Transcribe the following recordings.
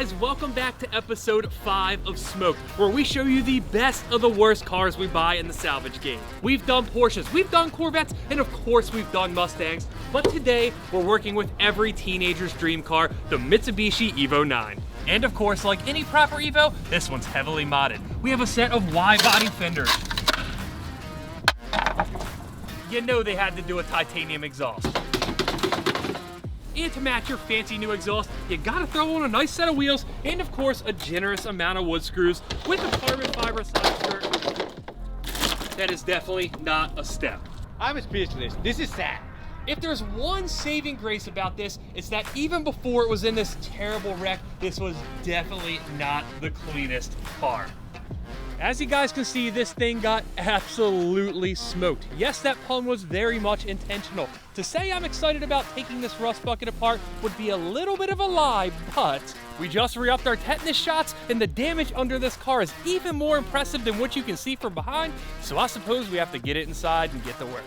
guys, welcome back to episode 5 of Smoked, where we show you the best of the worst cars we buy in the salvage game. We've done Porsches, we've done Corvettes, and of course we've done Mustangs, but today we're working with every teenager's dream car, the Mitsubishi Evo 9. And of course, like any proper Evo, this one's heavily modded. We have a set of wide-body fenders. You know they had to do a titanium exhaust. And to match your fancy new exhaust, you gotta throw on a nice set of wheels and of course a generous amount of wood screws with a carbon fiber side skirt. That is definitely not a step. I'm speechless. This is sad. If there's one saving grace about this, it's that even before it was in this terrible wreck, this was definitely not the cleanest car. As you guys can see, this thing got absolutely smoked. Yes, that pun was very much intentional. To say I'm excited about taking this rust bucket apart would be a little bit of a lie, but we just re-upped our tetanus shots and the damage under this car is even more impressive than what you can see from behind, so I suppose we have to get it inside and get to work.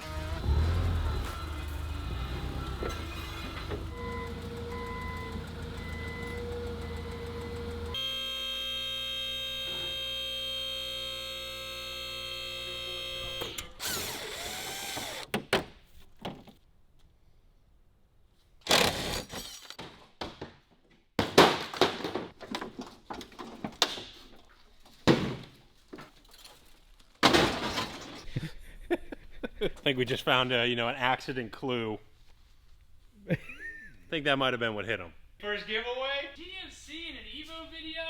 I think we just found an accident clue. I think that might have been what hit him. First giveaway? GMC in an Evo video?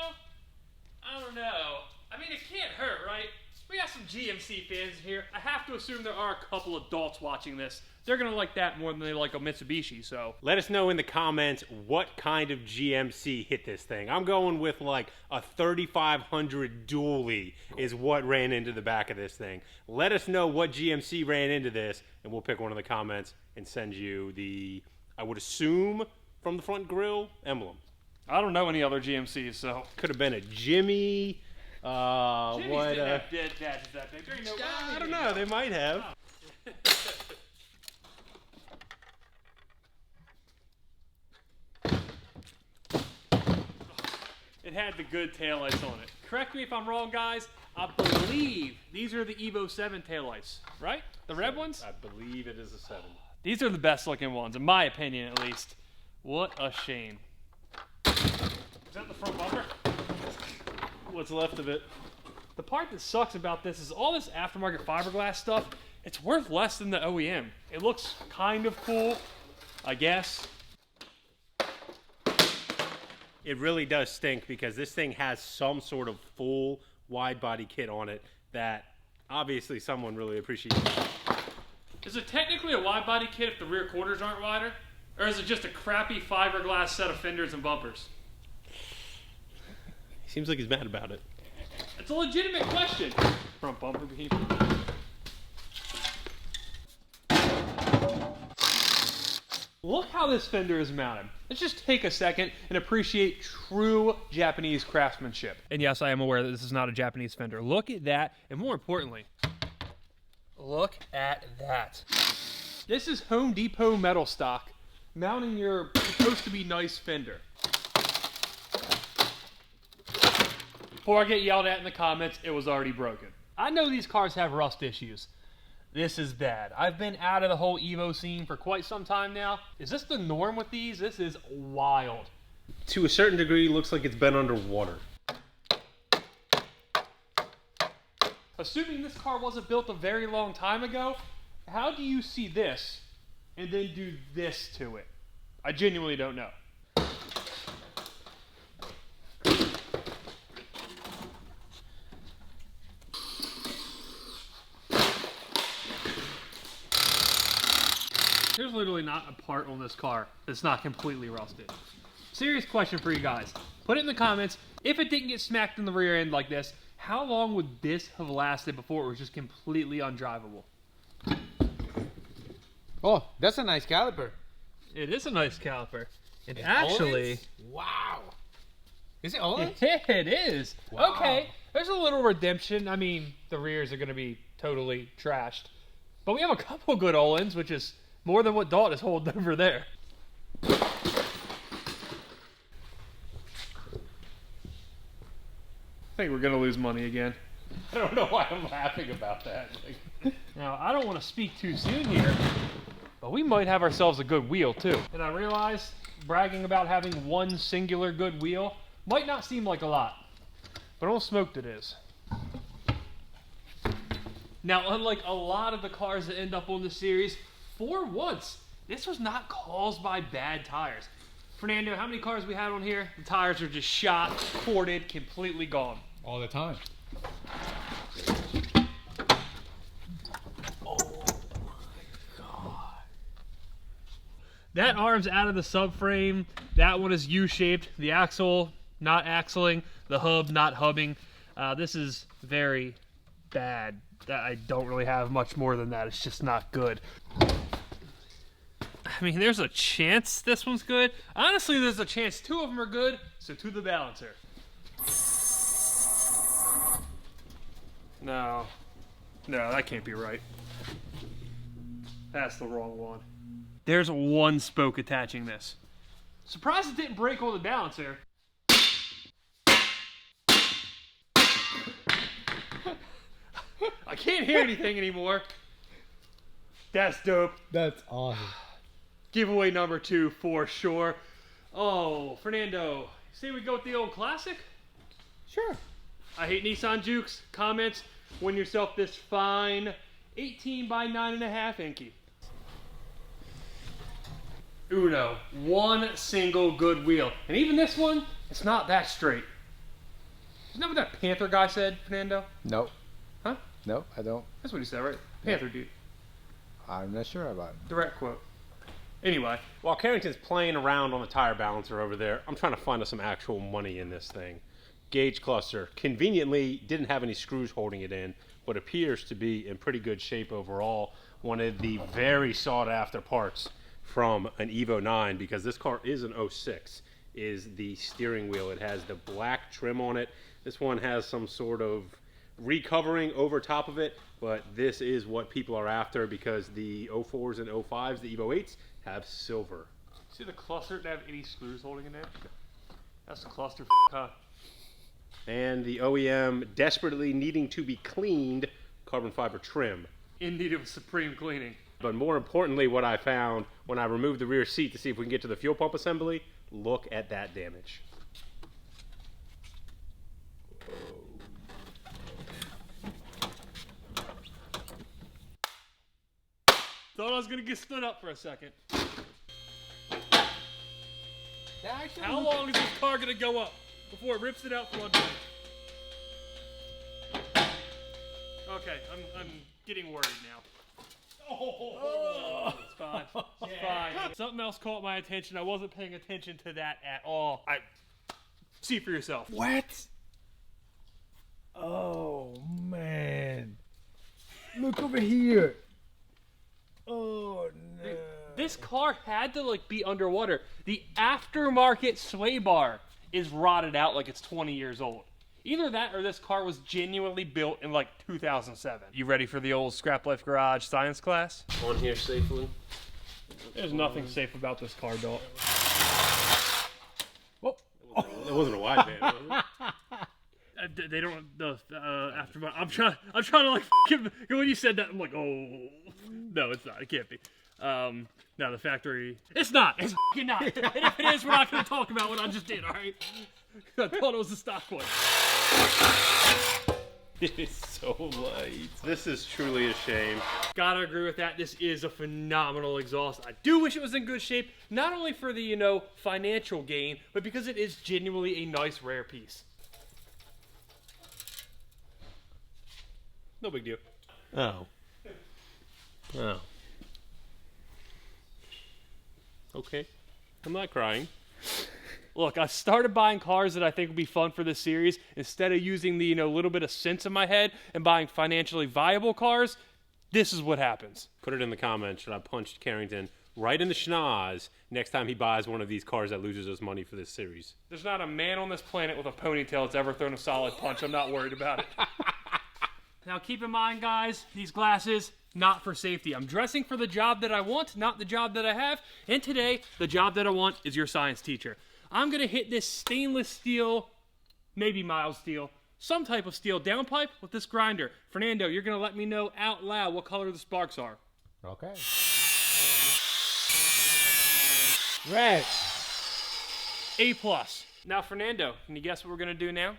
I don't know. I mean, it can't hurt, right? We got some GMC fans here. I have to assume there are a couple adults watching this. They're gonna like that more than they like a Mitsubishi, so. Let us know in the comments what kind of GMC hit this thing. I'm going with like a 3500 dually is what ran into the back of this thing. Let us know what GMC ran into this, and we'll pick one in the comments and send you the, I would assume, from the front grille emblem. I don't know any other GMCs, so. Could have been a Jimmy. Jimmy's what? didn't have dead badges that big. I don't know. They might have. It had the good taillights on it. Correct me if I'm wrong, guys. I believe these are the Evo 7 taillights, right? The red ones? I believe it is a 7. These are the best looking ones, in my opinion at least. What a shame. Is that the front bumper? What's left of it? The part that sucks about this is all this aftermarket fiberglass stuff, it's worth less than the OEM. It looks kind of cool, I guess. It really does stink because this thing has some sort of full wide body kit on it that obviously someone really appreciates. Is it technically a wide body kit if the rear quarters aren't wider? Or is it just a crappy fiberglass set of fenders and bumpers? He seems like he's mad about it. It's a legitimate question. Front bumper behavior. Look how this fender is mounted. Let's just take a second and appreciate true Japanese craftsmanship. And yes, I am aware that this is not a Japanese fender. Look at that, and more importantly, look at that. This is Home Depot metal stock, mounting your supposed to be nice fender. Before I get yelled at in the comments, it was already broken. I know these cars have rust issues. This is bad. I've been out of the whole Evo scene for quite some time now. Is this the norm with these? This is wild. To a certain degree, looks like it's been underwater. Assuming this car wasn't built a very long time ago, how do you see this and then do this to it? I genuinely don't know. There's literally not a part on this car that's not completely rusted. Serious question for you guys. Put it in the comments. If it didn't get smacked in the rear end like this, how long would this have lasted before it was just completely undrivable? Oh, that's a nice caliper. It is a nice caliper. And actually... Wow. Is it Olens? It is. Wow. Okay, there's a little redemption. I mean, the rears are going to be totally trashed. But we have a couple good Olens, which is more than what Dalt is holding over there. I think we're gonna lose money again. I don't know why I'm laughing about that. Like, Now, I don't want to speak too soon here, but we might have ourselves a good wheel too. And I realize bragging about having one singular good wheel might not seem like a lot, but almost smoked it is. Now, unlike a lot of the cars that end up on the series, for once, this was not caused by bad tires. Fernando, how many cars we had on here? The tires are just shot, corded, completely gone. All the time. That arm's out of the subframe. That one is U-shaped. The axle not axling. The hub not hubbing. This is very bad. I don't really have much more than that. It's just not good. I mean, there's a chance this one's good. Honestly, there's a chance two of them are good. So to the balancer. No, that can't be right. That's the wrong one. There's one spoke attaching this. Surprised it didn't break on the balancer. I can't hear anything anymore. That's dope. That's awesome. Giveaway number 2 for sure. Oh, Fernando, say we go with the old classic? Sure. I hate Nissan Jukes. Comments, win yourself this fine 18 by 9.5 Enkei. Uno, one single good wheel. And even this one, it's not that straight. Isn't that what that Panther guy said, Fernando? Nope. Huh? Nope, I don't. That's what he said, right? Panther dude. I'm not sure about it. Direct quote. Anyway. while Carrington's playing around on the tire balancer over there, I'm trying to find us some actual money in this thing. Gauge cluster conveniently didn't have any screws holding it in, but appears to be in pretty good shape overall. One of the very sought after parts from an Evo 9, because this car is an 06, is the steering wheel. It has the black trim on it. This one has some sort of recovering over top of it, but this is what people are after because the 04s and 05s, the Evo 8s, have silver. See the cluster to have any screws holding in there? That's the cluster, huh? And the OEM desperately needing to be cleaned carbon fiber trim. In need of supreme cleaning. But more importantly, what I found when I removed the rear seat to see if we can get to the fuel pump assembly, look at that damage. Thought I was gonna get stood up for a second. How long is this car gonna go up before it rips it out from under me? Okay, I'm getting worried now. Oh, it's fine. It's fine. Something else caught my attention. I wasn't paying attention to that at all. See for yourself. What? Oh, man. Look over here. Oh, no. This car had to be underwater. The aftermarket sway bar is rotted out like it's 20 years old. Either that or this car was genuinely built in 2007. You ready for the old ScrapLife Garage science class? On here safely. There's nothing safe about this car, dog. Oh. It wasn't a wide van, was it? They don't aftermarket. I'm trying to when you said that, I'm like, oh no, it's not. It can't be. No, the factory. It's not. It's f***ing not. And if it is, we're not going to talk about what I just did. All right. I thought it was a stock one. It is so light. This is truly a shame. Gotta agree with that. This is a phenomenal exhaust. I do wish it was in good shape, not only for the financial gain, but because it is genuinely a nice rare piece. No big deal. Oh. Oh. Okay. I'm not crying. Look, I started buying cars that I think would be fun for this series. Instead of using the little bit of sense in my head and buying financially viable cars, this is what happens. Put it in the comments. Should I punch Carrington right in the schnoz next time he buys one of these cars that loses us money for this series? There's not a man on this planet with a ponytail that's ever thrown a solid punch. I'm not worried about it. Now keep in mind, guys, these glasses, not for safety. I'm dressing for the job that I want, not the job that I have. And today, the job that I want is your science teacher. I'm going to hit this stainless steel, maybe mild steel, some type of steel downpipe with this grinder. Fernando, you're going to let me know out loud what color the sparks are. Okay. Red. A+. Now, Fernando, can you guess what we're going to do now?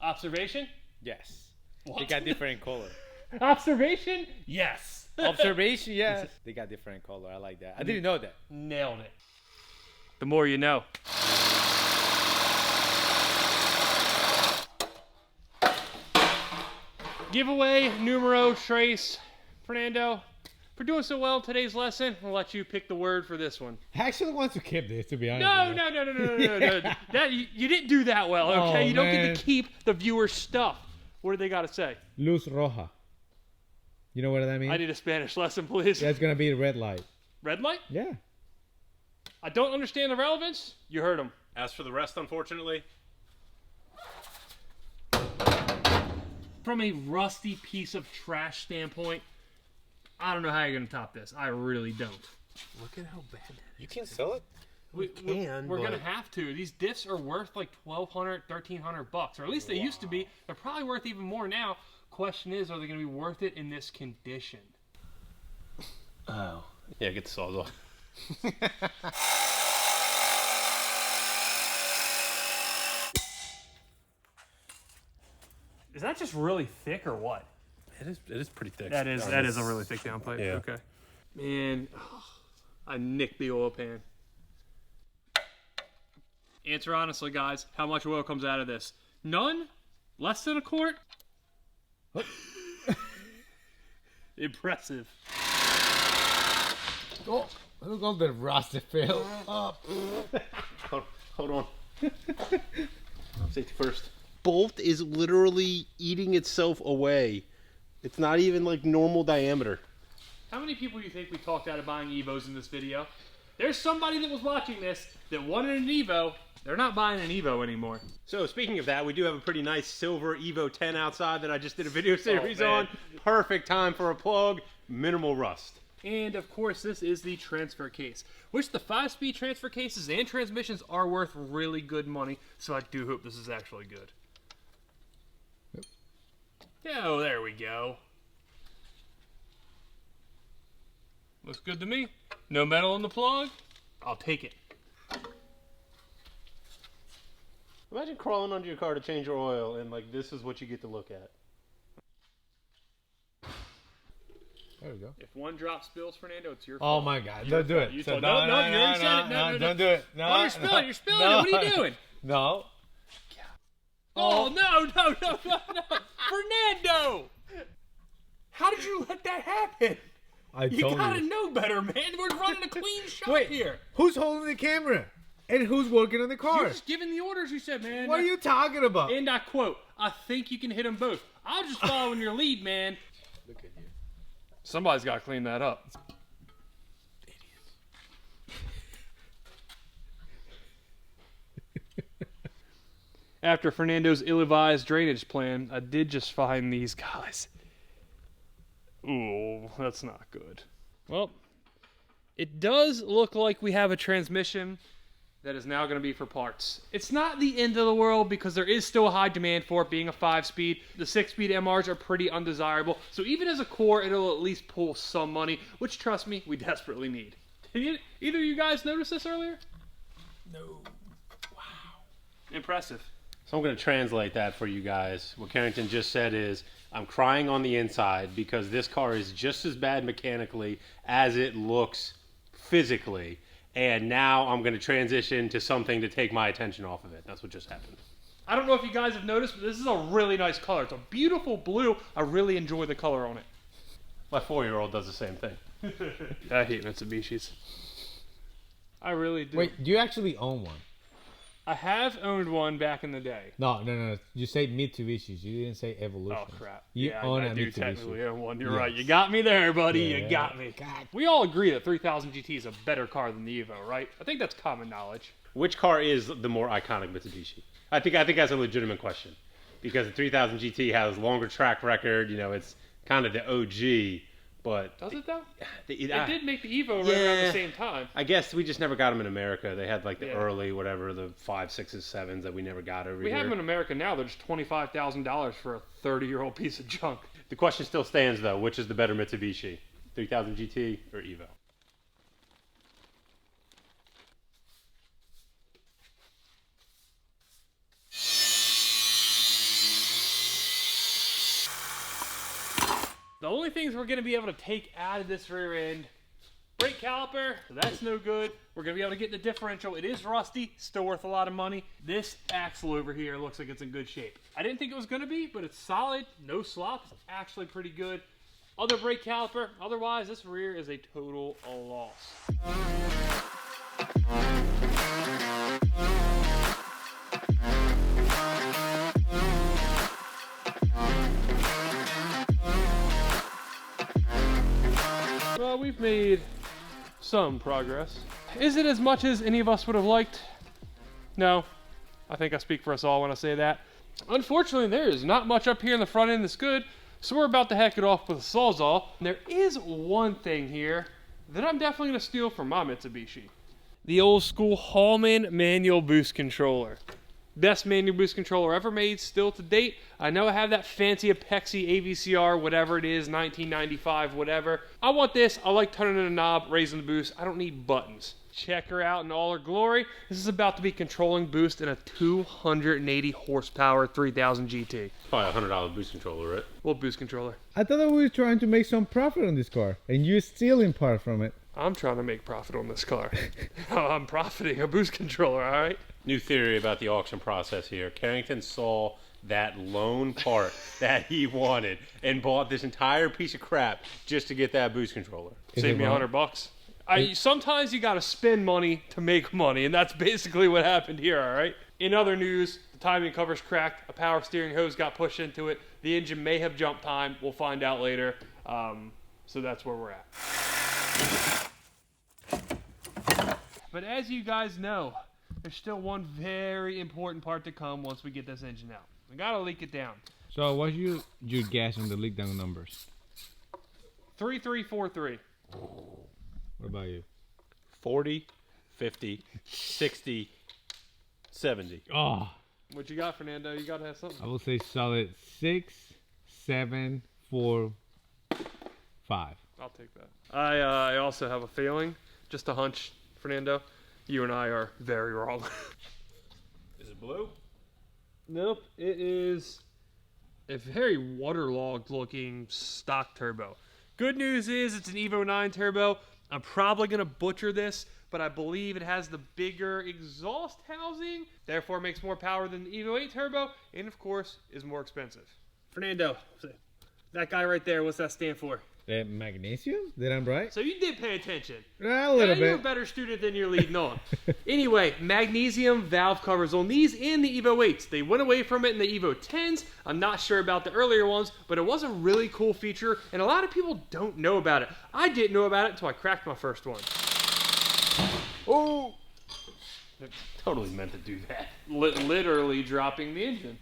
Observation? Yes. What? They got different color. Observation? Yes. Observation, yes. They got different color. I like that. I didn't know that. Nailed it. The more you know. Giveaway numero tres. Fernando, for doing so well in today's lesson, I'll let you pick the word for this one. I actually want to keep this, to be honest. No. That you didn't do that well, okay? Oh, you don't man. get to keep the viewer's stuff. What do they got to say? Luz roja. You know what that means? I need a Spanish lesson, please. That's going to be the red light. Red light? Yeah. I don't understand the relevance. You heard him. As for the rest, unfortunately, From a rusty piece of trash standpoint, I don't know how you're going to top this. I really don't. look at how bad that is. You can sell it? We're can, going to but- have to. These diffs are worth like $1,200, $1,300, or at least they used to be. They're probably worth even more now. Question is, are they going to be worth it in this condition? Oh. Yeah, get the saws off. Is that just really thick or what? It is pretty thick. That is a really thick downpipe. Yeah. Okay. Man, I nicked the oil pan. Answer honestly, guys. How much oil comes out of this? None? Less than a quart? Impressive. Oh, look at the rust fell up. Hold on. Safety first. Bolt is literally eating itself away. It's not even like normal diameter. How many people do you think we talked out of buying Evos in this video? There's somebody that was watching this that wanted an Evo. They're not buying an Evo anymore. So speaking of that, we do have a pretty nice silver Evo 10 outside that I just did a video series on. Perfect time for a plug. Minimal rust. And of course, this is the transfer case, which the 5-speed transfer cases and transmissions are worth really good money. So I do hope this is actually good. Oh, there we go. Looks good to me. No metal in the plug. I'll take it. Imagine crawling under your car to change your oil and like this is what you get to look at. There we go. If one drop spills, Fernando, it's your fault. Oh my God! Don't do it. You So told, no, you already said it. No, don't do it. No, you're spilling. You're spilling it. What are you doing? No. Oh, no. Fernando! How did you let that happen? You gotta know better, man. We're running a clean shot here. Who's holding the camera? And who's working on the car? You're just giving the orders, you said, man. What are you talking about? And I quote, I think you can hit them both. I'm just following your lead, man. Look at you. Somebody's got to clean that up. After Fernando's ill-advised drainage plan, I did just find these guys. Ooh, that's not good. Well, it does look like we have a transmission that is now going to be for parts. It's not the end of the world because there is still a high demand for it being a 5-speed. The 6-speed MRs are pretty undesirable. So even as a core, it'll at least pull some money, which, trust me, we desperately need. Did either of you guys notice this earlier? No. Impressive. So I'm going to translate that for you guys. What Carrington just said is, I'm crying on the inside because this car is just as bad mechanically as it looks physically. And now I'm going to transition to something to take my attention off of it. That's what just happened. I don't know if you guys have noticed, but this is a really nice color. It's a beautiful blue. I really enjoy the color on it. My 4-year-old does the same thing. I hate Mitsubishis. I really do. Wait, do you actually own one? I have owned one back in the day. No. You say Mitsubishi. You didn't say Evolution. Oh, crap. You own I a do Mitsubishi. technically own one. You're Yes. right. You got me there, buddy. Yeah, You got me. God. We all agree that 3000 GT is a better car than the Evo, right? I think that's common knowledge. Which car is the more iconic Mitsubishi? I think that's a legitimate question. Because the 3000 GT has longer track record. You know, it's kind of the OG. But Does it though? it It did make the Evo right around the same time. I guess we just never got them in America. They had like the early whatever, the 5, 6s, 7s that we never got over here. We have them in America now. They're just $25,000 for a 30-year-old piece of junk. The question still stands though: which is the better Mitsubishi, 3000 GT or Evo? The only things we're going to be able to take out of this rear end, brake caliper, so that's no good. We're going to be able to get the differential. It is rusty, still worth a lot of money. This axle over here looks like it's in good shape. I didn't think it was going to be, but it's solid, no slops, actually pretty good. Other brake caliper, otherwise this rear is a total loss. Well, we've made some progress. Is it as much as any of us would have liked? No. I think I speak for us all when I say that. Unfortunately, there is not much up here in the front end that's good, so we're about to heck it off with a Sawzall. And there is one thing here that I'm definitely going to steal from my Mitsubishi. The old school Hallman manual boost controller. Best manual boost controller ever made, still to date. I know I have that fancy Apexi AVCR, whatever it is, 1995, whatever. I want this. I like turning in a knob, raising the boost. I don't need buttons. Check her out in all her glory. This is about to be controlling boost in a 280 horsepower 3000 GT. Probably $100 boost controller, right? Well, boost controller. I thought that we were trying to make some profit on this car, and you're stealing part from it. I'm trying to make profit on this car. I'm profiting a boost controller, all right? New theory about the auction process here. Carrington saw that lone part that he wanted and bought this entire piece of crap just to get that boost controller. Save me $100. Sometimes you gotta spend money to make money, and that's basically what happened here, all right? In other news, the timing cover's cracked, a power steering hose got pushed into it, the engine may have jumped time, we'll find out later. So that's where we're at. But as you guys know, there's still one very important part to come once we get this engine out. We gotta leak it down. So what's your guess on the leak down numbers? 3343. What about you? 40, 50, 60, 70. Oh, What you got, Fernando? You gotta have something. I will say solid 6, 7, 4, 5. I'll take that. I also have a feeling, just a hunch, Fernando. You and I are very wrong. Is it blue? Nope, it is a very waterlogged looking stock turbo. Good news is it's an Evo 9 turbo. I'm probably going to butcher this, but I believe it has the bigger exhaust housing, therefore makes more power than the Evo 8 turbo, and of course is more expensive. Fernando, that guy right there, what's that stand for? Magnesium? Did I right? So you did pay attention. A little You're a bit. better student than you're leading on. Anyway, magnesium valve covers on these and the Evo 8s. They went away from it in the Evo 10s. I'm not sure about the earlier ones, but it was a really cool feature, and a lot of people don't know about it. I didn't know about it until I cracked my first one. Oh! Totally meant to do that. Literally dropping the engine.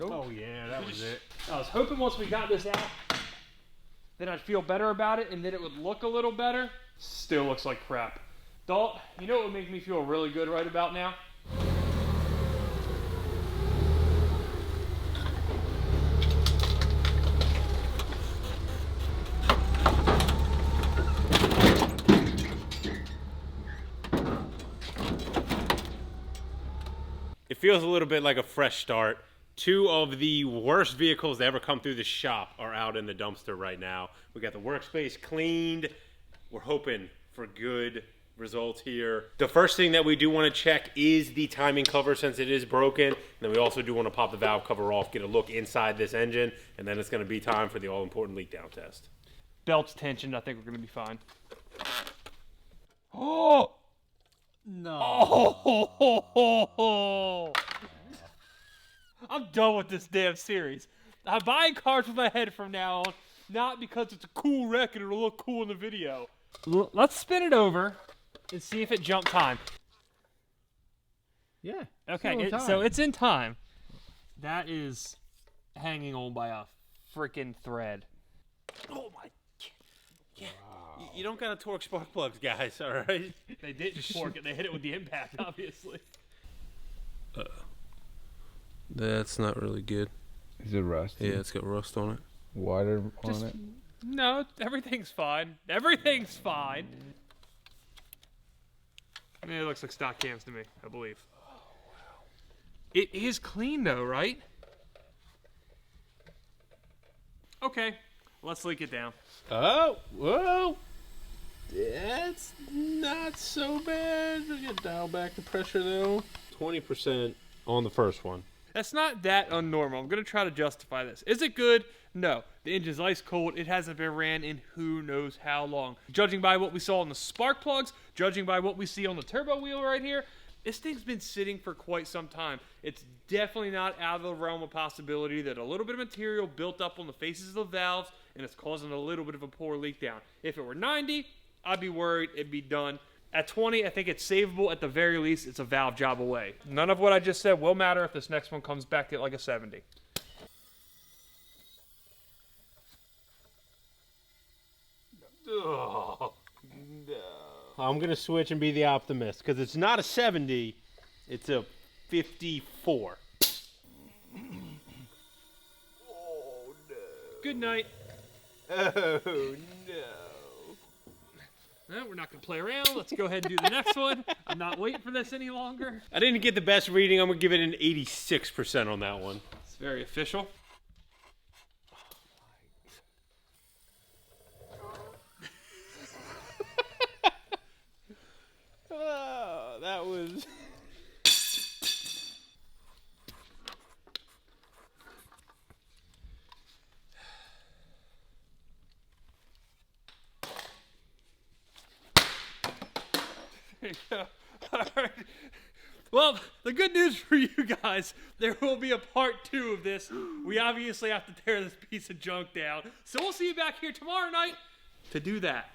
Oh yeah, that was it. I was hoping once we got this out, then I'd feel better about it and then it would look a little better. Still looks like crap. Dalt, you know what would make me feel really good right about now? It feels a little bit like a fresh start. Two of the worst vehicles to ever come through the shop are out in the dumpster right now. We got the workspace cleaned. We're hoping for good results here. The first thing that we do want to check is the timing cover since it is broken. And then we also do want to pop the valve cover off, get a look inside this engine, and then it's going to be time for the all-important leak down test. Belt's tensioned. I think we're going to be fine. Oh! No. Oh! I'm done with this damn series. I'm buying cars with my head from now on, not because it's a cool wreck and it'll look cool in the video. Let's spin it over and see if it jumped time. Yeah. Okay, so it's in time. That is hanging on by a freaking thread. Oh my. Yeah. Wow. You don't gotta torque spark plugs, guys. All right. They didn't torque it. They hit it with the impact, obviously. That's not really good. Is it rusty? Yeah, it's got rust on it. Water on it? No, everything's fine. Everything's fine. I mean, it looks like stock cams to me, I believe. Oh, wow. It is clean though, right? Okay, let's leak it down. Oh, whoa. That's not so bad. We gotta dial back the pressure though. 20% on the first one. That's not that unnormal. I'm going to try to justify this. Is it good? No. The engine's ice cold. It hasn't been ran in who knows how long. Judging by what we saw on the spark plugs, judging by what we see on the turbo wheel right here, this thing's been sitting for quite some time. It's definitely not out of the realm of possibility that a little bit of material built up on the faces of the valves and it's causing a little bit of a poor leak down. If it were 90, I'd be worried it'd be done. At 20, I think it's savable. At the very least, it's a valve job away. None of what I just said will matter if this next one comes back at like a 70. Oh, no. I'm going to switch and be the optimist because it's not a 70, it's a 54. Oh, no. Good night. Oh, no. No, we're not going to play around. Let's go ahead and do the next one. I'm not waiting for this any longer. I didn't get the best reading. I'm going to give it an 86% on that one. It's very official. Oh, that was... There you go. All right. Well, the good news for you guys, there will be a part 2 of this. We obviously have to tear this piece of junk down. So we'll see you back here tomorrow night to do that.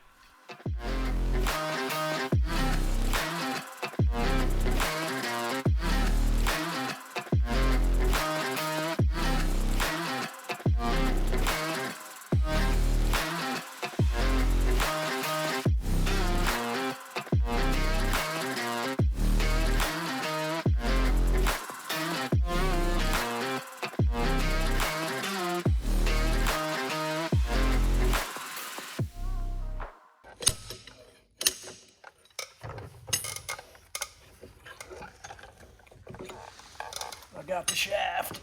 Got the shaft.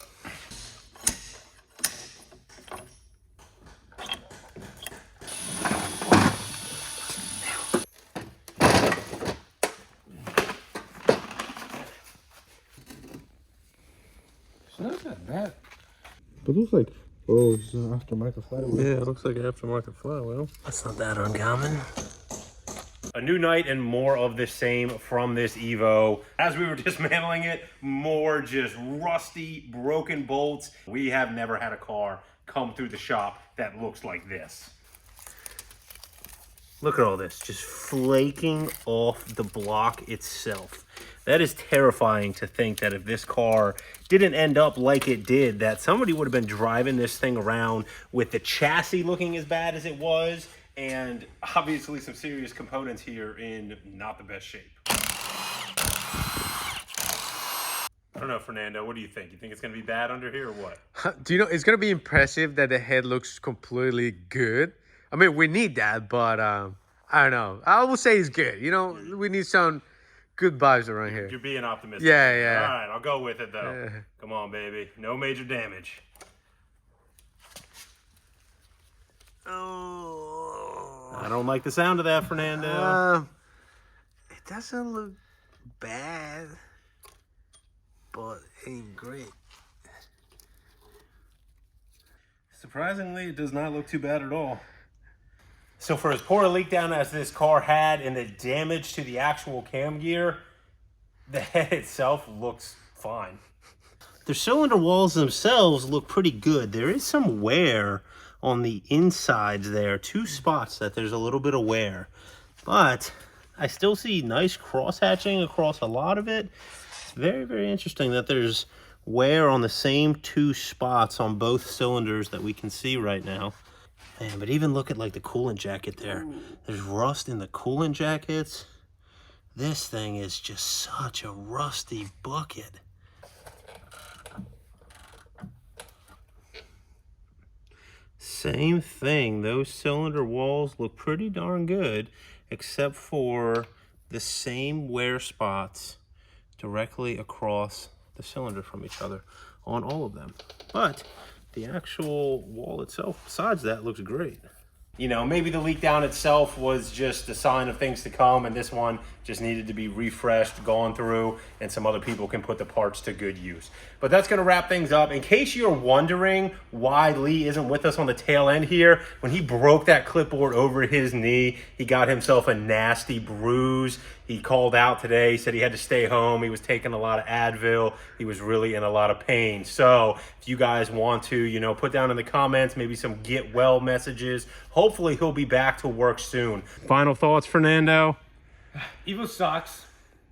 It's not that bad. But it looks like, oh, it's an aftermarket flywheel. Yeah, it looks like an aftermarket flywheel. That's not that uncommon. A new night and more of the same from this Evo. As we were dismantling it, more just rusty, broken bolts. We have never had a car come through the shop that looks like this. Look at all this, just flaking off the block itself. That is terrifying to think that if this car didn't end up like it did, that somebody would have been driving this thing around with the chassis looking as bad as it was, and obviously some serious components here in not the best shape. I don't know, Fernando, what do you think? You think it's going to be bad under here or what? Do you know, it's going to be impressive that the head looks completely good. I mean, we need that, but I don't know. I will say it's good. You know, we need some good vibes around here. You're being optimistic. Yeah, yeah. All right, I'll go with it, though. Come on, baby. No major damage. Oh. I don't like the sound of that, Fernando. It doesn't look bad, but it ain't great. Surprisingly, it does not look too bad at all. So for as poor a leak down as this car had and the damage to the actual cam gear, the head itself looks fine. The cylinder walls themselves look pretty good. There is some wear on the insides there. 2 spots that there's a little bit of wear. But I still see nice cross-hatching across a lot of it. It's very, very interesting that there's wear on the same 2 spots on both cylinders that we can see right now. Man, but even look at like the coolant jacket there. There's rust in the coolant jackets. This thing is just such a rusty bucket. Same thing, those cylinder walls look pretty darn good, except for the same wear spots directly across the cylinder from each other on all of them. But the actual wall itself, besides that, looks great. You know, maybe the leak down itself was just a sign of things to come, and this one just needed to be refreshed, gone through, and some other people can put the parts to good use. But that's going to wrap things up. In case you're wondering why Lee isn't with us on the tail end here, when he broke that clipboard over his knee, he got himself a nasty bruise. He called out today. He said he had to stay home. He was taking a lot of Advil. He was really in a lot of pain. So if you guys want to, you know, put down in the comments maybe some get well messages. Hopefully he'll be back to work soon. Final thoughts, Fernando? Evo sucks,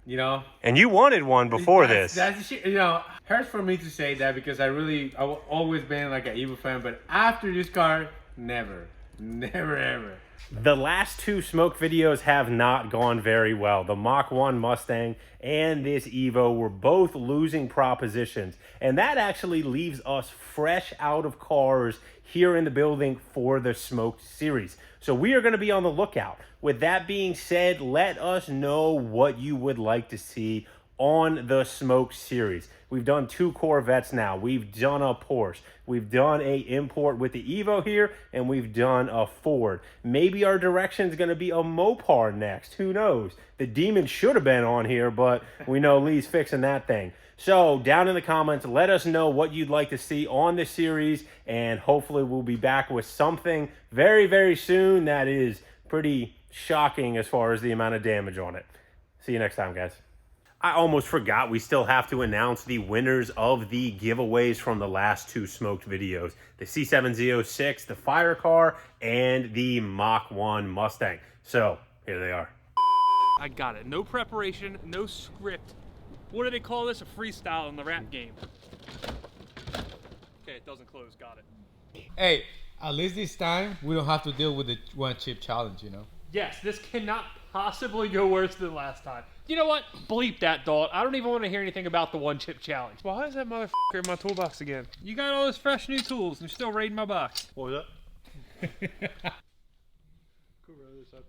you know. And you wanted one before this. That's the shit, you know. Hurts for me to say that because I've always been like an Evo fan, but after this car, never, ever. The last 2 smoke videos have not gone very well. The Mach 1 Mustang and this Evo were both losing propositions. And that actually leaves us fresh out of cars here in the building for the smoked series. So we are going to be on the lookout. With that being said, let us know what you would like to see on the smoked series. We've done 2 Corvettes now. We've done a Porsche. We've done a import with the Evo here, and we've done a Ford. Maybe our direction is going to be a Mopar next. Who knows? The Demon should have been on here, but we know Lee's fixing that thing. So down in the comments, let us know what you'd like to see on this series, and hopefully we'll be back with something very, very soon that is pretty shocking as far as the amount of damage on it. See you next time, guys. I almost forgot we still have to announce the winners of the giveaways from the last 2 smoked videos. The C7Z06, the Fire Car, and the Mach 1 Mustang. So, here they are. I got it. No preparation, no script. What do they call this? A freestyle in the rap game. Okay, it doesn't close. Got it. Hey, at least this time we don't have to deal with the 1 chip challenge, you know. Yes, this cannot possibly go worse than last time. You know what? Bleep that, dog. I don't even want to hear anything about the 1 chip challenge. Why is that motherfucker in my toolbox again? You got all those fresh new tools and you're still raiding my box. What was that? Cool, brother.